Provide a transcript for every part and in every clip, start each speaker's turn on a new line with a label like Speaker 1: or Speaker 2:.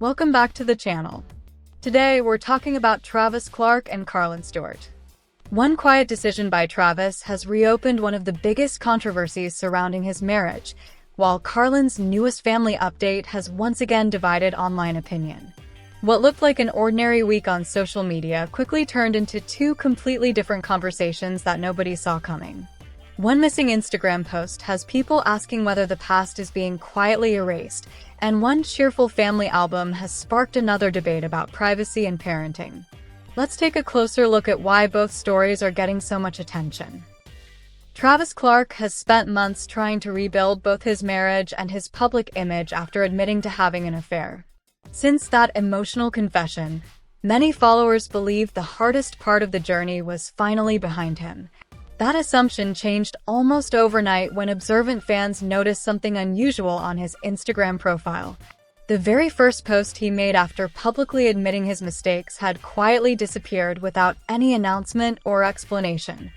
Speaker 1: Welcome back to the channel. Today, we're talking about Travis Clark and Carlin Stewart. One quiet decision by Travis has reopened one of the biggest controversies surrounding his marriage, while Carlin's newest family update has once again divided online opinion. What looked like an ordinary week on social media quickly turned into two completely different conversations that nobody saw coming. One missing Instagram post has people asking whether the past is being quietly erased, and one cheerful family album has sparked another debate about privacy and parenting. Let's take a closer look at why both stories are getting so much attention. Travis Clark has spent months trying to rebuild both his marriage and his public image after admitting to having an affair. Since that emotional confession, many followers believe the hardest part of the journey was finally behind him. That assumption changed almost overnight when observant fans noticed something unusual on his Instagram profile. The very first post he made after publicly admitting his mistakes had quietly disappeared without any announcement or explanation.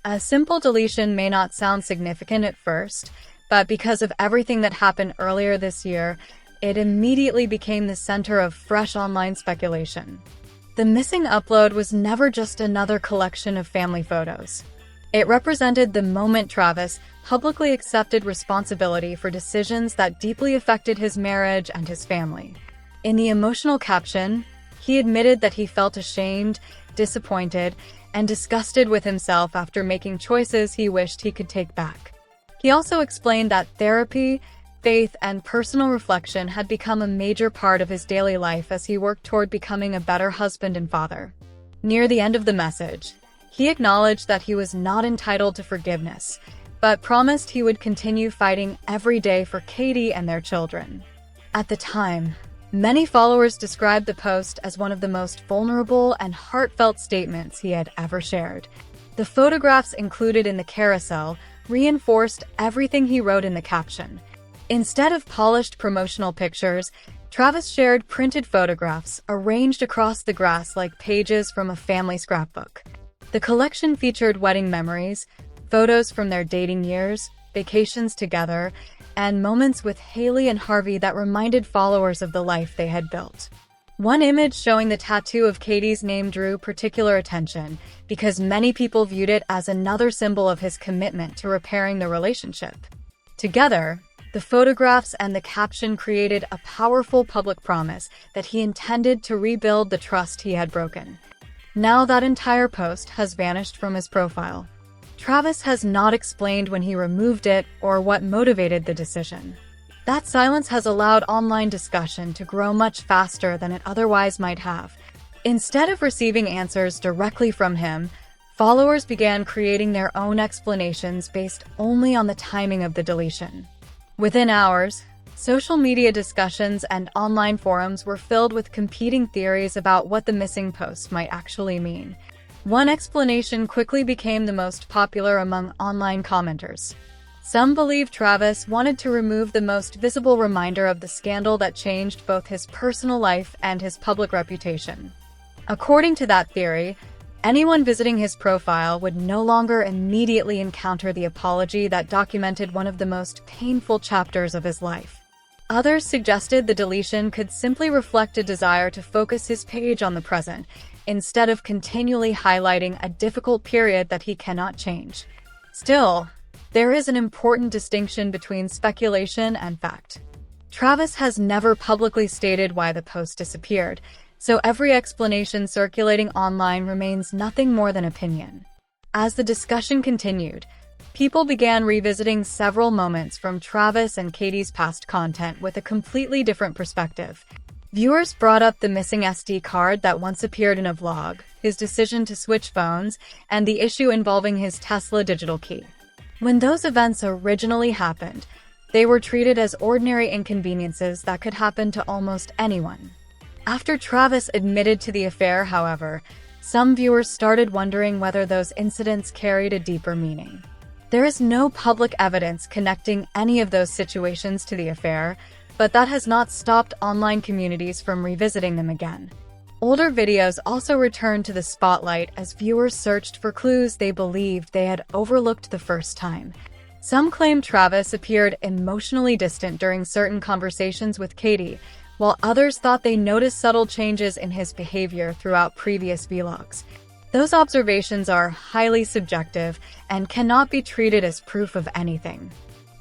Speaker 1: A simple deletion may not sound significant at first, but because of everything that happened earlier this year, it immediately became the center of fresh online speculation. The missing upload was never just another collection of family photos. It represented the moment Travis publicly accepted responsibility for decisions that deeply affected his marriage and his family. In the emotional caption, he admitted that he felt ashamed, disappointed, and disgusted with himself after making choices he wished he could take back. He also explained that therapy, faith, and personal reflection had become a major part of his daily life as he worked toward becoming a better husband and father. Near the end of the message, he acknowledged that he was not entitled to forgiveness, but promised he would continue fighting every day for Katie and their children. At the time, many followers described the post as one of the most vulnerable and heartfelt statements he had ever shared. The photographs included in the carousel reinforced everything he wrote in the caption. Instead of polished promotional pictures, Travis shared printed photographs arranged across the grass like pages from a family scrapbook. The collection featured wedding memories, photos from their dating years, vacations together, and moments with Haley and Harvey that reminded followers of the life they had built. One image showing the tattoo of Katie's name drew particular attention because many people viewed it as another symbol of his commitment to repairing the relationship. Together, the photographs and the caption created a powerful public promise that he intended to rebuild the trust he had broken. Now that entire post has vanished from his profile. Travis has not explained when he removed it or what motivated the decision. That silence has allowed online discussion to grow much faster than it otherwise might have. Instead of receiving answers directly from him, followers began creating their own explanations based only on the timing of the deletion. Within hours, social media discussions and online forums were filled with competing theories about what the missing post might actually mean. One explanation quickly became the most popular among online commenters. Some believe Travis wanted to remove the most visible reminder of the scandal that changed both his personal life and his public reputation. According to that theory, anyone visiting his profile would no longer immediately encounter the apology that documented one of the most painful chapters of his life. Others suggested the deletion could simply reflect a desire to focus his page on the present, instead of continually highlighting a difficult period that he cannot change. Still, there is an important distinction between speculation and fact. Travis has never publicly stated why the post disappeared, so every explanation circulating online remains nothing more than opinion. As the discussion continued, people began revisiting several moments from Travis and Katie's past content with a completely different perspective. Viewers brought up the missing SD card that once appeared in a vlog, his decision to switch phones, and the issue involving his Tesla digital key. When those events originally happened, they were treated as ordinary inconveniences that could happen to almost anyone. After Travis admitted to the affair, however, some viewers started wondering whether those incidents carried a deeper meaning. There is no public evidence connecting any of those situations to the affair, but that has not stopped online communities from revisiting them again. Older videos also returned to the spotlight as viewers searched for clues they believed they had overlooked the first time. Some claim Travis appeared emotionally distant during certain conversations with Katie, while others thought they noticed subtle changes in his behavior throughout previous vlogs. Those observations are highly subjective and cannot be treated as proof of anything.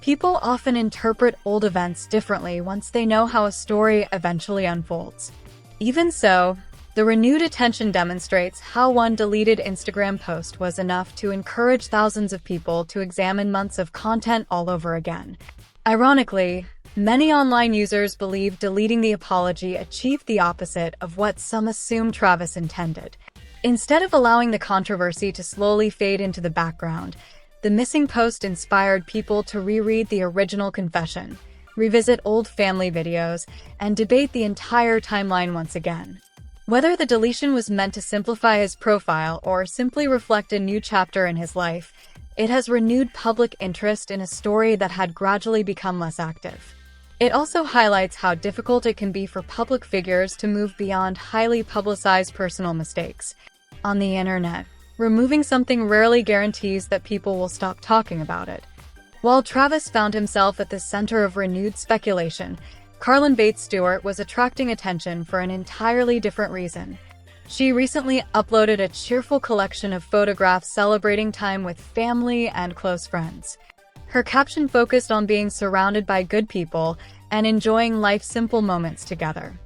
Speaker 1: People often interpret old events differently once they know how a story eventually unfolds. Even so, the renewed attention demonstrates how one deleted Instagram post was enough to encourage thousands of people to examine months of content all over again. Ironically, many online users believe deleting the apology achieved the opposite of what some assume Travis intended. Instead of allowing the controversy to slowly fade into the background, the missing post inspired people to reread the original confession, revisit old family videos, and debate the entire timeline once again. Whether the deletion was meant to simplify his profile or simply reflect a new chapter in his life, it has renewed public interest in a story that had gradually become less active. It also highlights how difficult it can be for public figures to move beyond highly publicized personal mistakes. On the internet, removing something rarely guarantees that people will stop talking about it. While Travis found himself at the center of renewed speculation, Carlin Bates Stewart was attracting attention for an entirely different reason. She recently uploaded a cheerful collection of photographs celebrating time with family and close friends. Her caption focused on being surrounded by good people and enjoying life's simple moments together.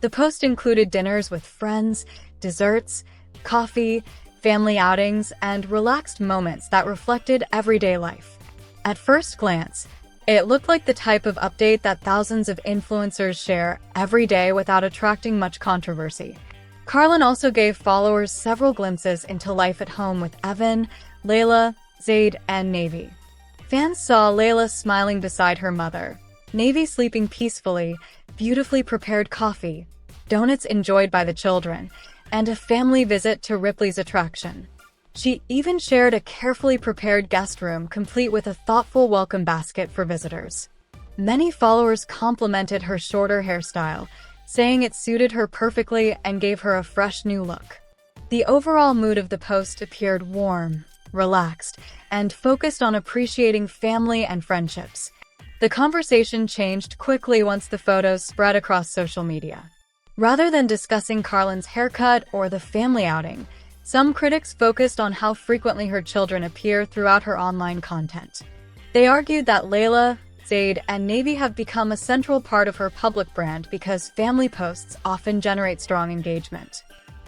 Speaker 1: The post included dinners with friends, desserts, coffee, family outings, and relaxed moments that reflected everyday life. At first glance, it looked like the type of update that thousands of influencers share every day without attracting much controversy. Carlin also gave followers several glimpses into life at home with Evan, Layla, Zayd, and Navy. Fans saw Layla smiling beside her mother, Navy sleeping peacefully, beautifully prepared coffee, donuts enjoyed by the children, and a family visit to Ripley's attraction. She even shared a carefully prepared guest room complete with a thoughtful welcome basket for visitors. Many followers complimented her shorter hairstyle, saying it suited her perfectly and gave her a fresh new look. The overall mood of the post appeared warm, relaxed, and focused on appreciating family and friendships. The conversation changed quickly once the photos spread across social media. Rather than discussing Carlin's haircut or the family outing, some critics focused on how frequently her children appear throughout her online content. They argued that Layla, Zayd, and Navy have become a central part of her public brand because family posts often generate strong engagement.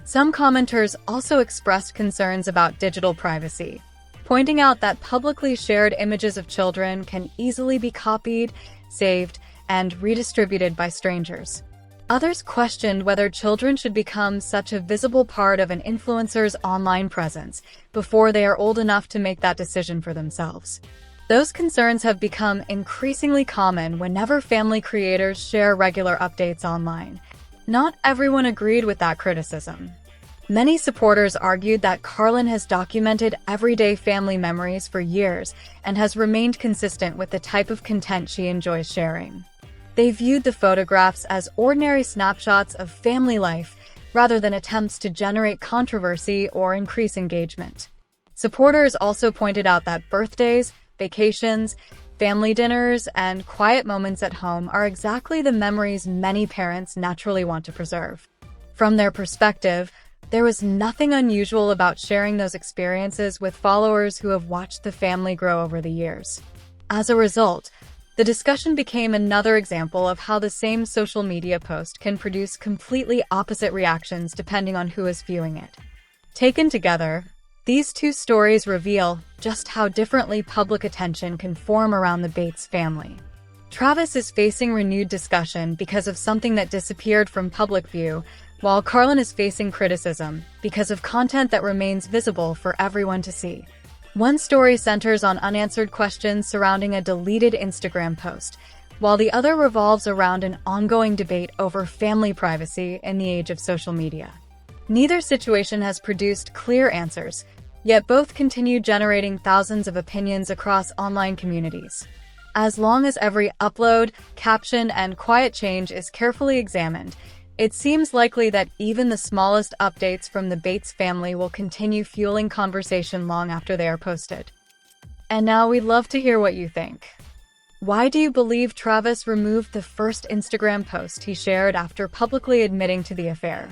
Speaker 1: Some commenters also expressed concerns about digital privacy, pointing out that publicly shared images of children can easily be copied, saved, and redistributed by strangers. Others questioned whether children should become such a visible part of an influencer's online presence before they are old enough to make that decision for themselves. Those concerns have become increasingly common whenever family creators share regular updates online. Not everyone agreed with that criticism. Many supporters argued that Carlin has documented everyday family memories for years and has remained consistent with the type of content she enjoys sharing. They viewed the photographs as ordinary snapshots of family life rather than attempts to generate controversy or increase engagement. Supporters also pointed out that birthdays, vacations, family dinners, and quiet moments at home are exactly the memories many parents naturally want to preserve. From their perspective, there was nothing unusual about sharing those experiences with followers who have watched the family grow over the years. As a result, the discussion became another example of how the same social media post can produce completely opposite reactions depending on who is viewing it. Taken together, these two stories reveal just how differently public attention can form around the Bates family. Travis is facing renewed discussion because of something that disappeared from public view, while Carlin is facing criticism because of content that remains visible for everyone to see. One story centers on unanswered questions surrounding a deleted Instagram post, while the other revolves around an ongoing debate over family privacy in the age of social media. Neither situation has produced clear answers, yet both continue generating thousands of opinions across online communities. As long as every upload, caption, and quiet change is carefully examined, it seems likely that even the smallest updates from the Bates family will continue fueling conversation long after they are posted. And now we'd love to hear what you think. Why do you believe Travis removed the first Instagram post he shared after publicly admitting to the affair?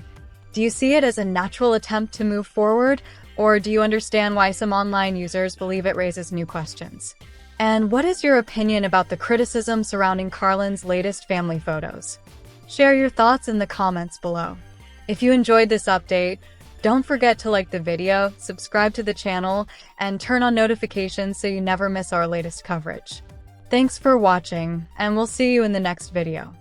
Speaker 1: Do you see it as a natural attempt to move forward, or do you understand why some online users believe it raises new questions? And what is your opinion about the criticism surrounding Carlin's latest family photos? Share your thoughts in the comments below. If you enjoyed this update, don't forget to like the video, subscribe to the channel, and turn on notifications so you never miss our latest coverage. Thanks for watching, and we'll see you in the next video.